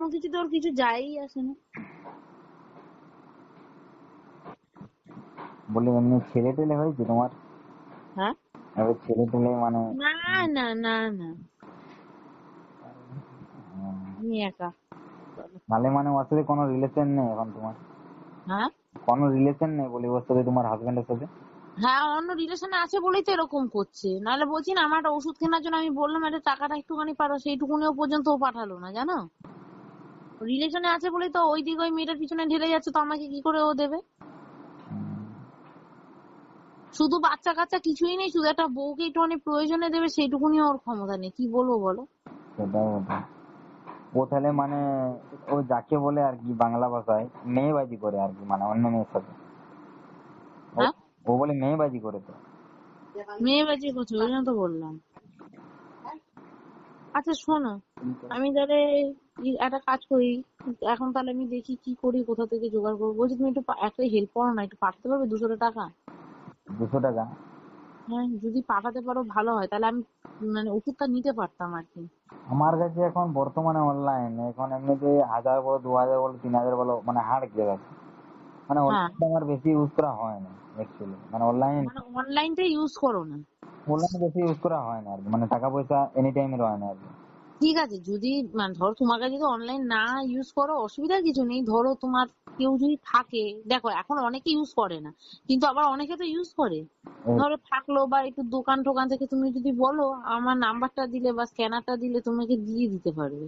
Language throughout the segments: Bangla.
এরকম কিছু তোর কিছু যায়ই আসে না। বলি এমনি ছেলে টেলে হয়েছে তোমার? হ্যাঁ, এবার ছেলে টেলে মানে না না না না, আমি একা। নালে মানে ওর সাথে কোনো রিলেশন নেই এখন তোমার? হ্যাঁ কোনো রিলেশন নেই বলি ওর সাথে, তোমার হাজবেন্ডের সাথে? হ্যাঁ, অন্য রিলেশনে আছে বলেই তো এরকম করছে, নাহলে বলছি না আমার একটা ওষুধ কেনার জন্য আমি বললাম একটা টাকাটা একটুখানি পারো, সেইটুকুনিও পর্যন্ত ও পাঠালো না জানো। রিলেশনে আছে বলেই তো ওই দিকে ওই মেয়েটার পিছনে ঢেলে যাচ্ছে, তো আমাকে কি করে ও দেবে? শুধু বাচ্চা কাচ্চা কিছুই নেই, শুধু একটা বউকে একটুখানি প্রয়োজনে দেবে সেইটুকুনি ওর ক্ষমতা নেই, কি বলবো বলো। সেটাই ওটা। ও তাহলে মানে ও যাকে বলে আর কি বাংলা ভাষায় মেয়েবাজি করে আর কি, মানে অন্য মেয়ের সাথে। হ্যাঁ, ও বলে মেয়েবাজি করে তো। মেয়েবাজি করছে ওই জন্য তো বললাম। আচ্ছা শোনো, আমি তাহলে একটা কাজ করি, এখন তাহলে আমি দেখি কি করি, কোথা থেকে জোগাড় করবো। বলছি তুমি একটু একটা হেল্প করো না, একটু পাঠাতে পারবে 200 টাকা? 200 টাকা? হ্যাঁ, যদি পাঠাতে পারো ভালো হয়, তাহলে আমি মানে ওষুধটা নিতে পারতাম আর কি। আমার কাছে এখন বর্তমানে অনলাইন এখন এমনিতে 1000 বলো 2000 বলো 3000 বলো মানে হার্ড গেছে। মানে হ্যাঁ, অনলাইন আমার বেশি ইউজ করা হয় না অ্যাকচুয়ালি, মানে অনলাইন মানে অনলাইনটা ইউজ করো না। বেশি ইউজ করা হয় না আর কি, মানে টাকা পয়সা এনি টাইমের হয় না আর কি। ঠিক আছে, যদি মানে ধরো তোমার কাছে যদি অনলাইন না ইউজ করো অসুবিধার কিছু নেই, ধরো তোমার কেউ যদি থাকে, দেখো এখন অনেকে ইউজ করে না, কিন্তু আবার অনেকে তো ইউজ করে। ধরো থাকলো বা একটু দোকান টোকান থেকে তুমি যদি বলো আমার নাম্বারটা দিলে বা স্ক্যানারটা দিলে তোমাকে দিয়ে দিতে পারবে,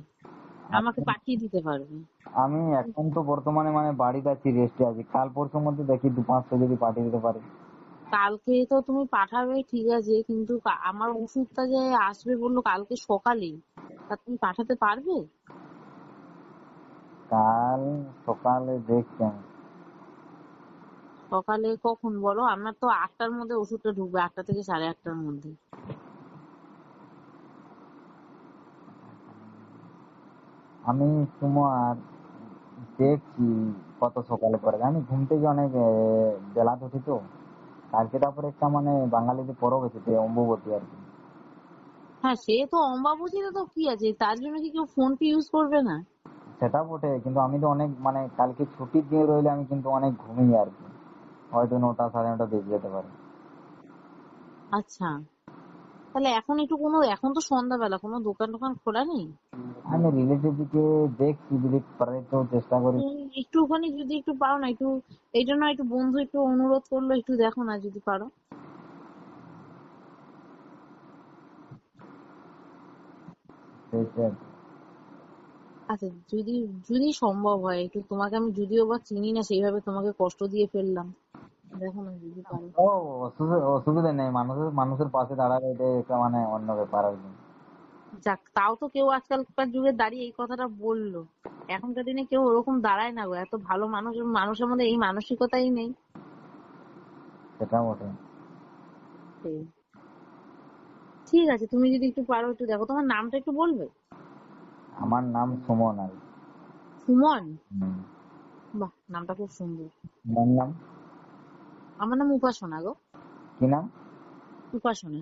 আমাকে পাঠিয়ে দিতে পারবে। আমি এখন তো বর্তমানে মানে বাড়িতে আছি, রেস্টে আছি, কাল পরশুর মধ্যে দেখি 2-500 যদি পাঠিয়ে দিতে পারি। কালকে তো তুমি পাঠাবে ঠিক আছে, কিন্তু আমার ওষুধটা যে আসবে বললো কালকে সকালেই, তা তুমি পাঠাতে পারবে? কাল সকালে দেখছি আমি। সকালে কখন বলো, আমার তো 8টার মধ্যে ওষুধটা ঢুকবে, 8টা থেকে 8:30টার মধ্যে। আমি তোমার দেখছি কত সকালে পরে, আমি ঘুম থেকে অনেক বেলা উঠি তো। কালকে তারপরে একটা মানে বাঙালিদের পরব এসেছে অম্বুবতী আর কি। হ্যাঁ, সে তো অম্বাবুচিতে তো কি আছে, তার জন্য কি কেউ ফোন পে ইউজ করবে না? সেটা বটে, কিন্তু আমি তো অনেক মানে কালকে ছুটির দিয়ে রইলে আমি কিন্তু অনেক ঘুমিয়ে আর কি, হয়তো 9টা 9:30 বেজে যেতে পারে। আচ্ছা, তাহলে এখন একটু এখন তো সন্ধ্যাবেলা, কোনো দোকান টোকান খোলা নেই? আমি রিলেটিভ দিকে দেখছি, যদি পারে তো চেষ্টা করি। একটুখানি যদি একটু পারো না একটু, এই জন্য একটু বন্ধু একটু অনুরোধ করলো, একটু দেখো না যদি পারো। দেখছি আর কি। আচ্ছা, যদি যদি সম্ভব হয় একটু, তোমাকে আমি যদিও বা চিনি না সেইভাবে, তোমাকে কষ্ট দিয়ে ফেললাম, দেখো না যদি পারো। ও অসুবিধা নেই, মানুষের মানুষের পাশে দাঁড়ালে এটাই একটা মানে অন্য ব্যাপার আর কি। যাক, তাও তো কেউ আজকালকার যুগে দাঁড়িয়ে এই কথাটা বললো। এখনকার দিনে কেউ ওরকম দাঁড়ায় না গো, এত ভালো মানুষ, মানুষের মধ্যে এই মানসিকতাই নেই। সেটা বটে। সেই। ঠিক আছে, তুমি যদি একটু পারো একটু দেখো, তোমার নামটা একটু বলবে? আমার নাম সুমন আর কি। সুমন? হুম। বাহ, নামটা খুব সুন্দর। তোমার নাম? আমার নাম উপাসনা গো। কি নাম? উপাসনা।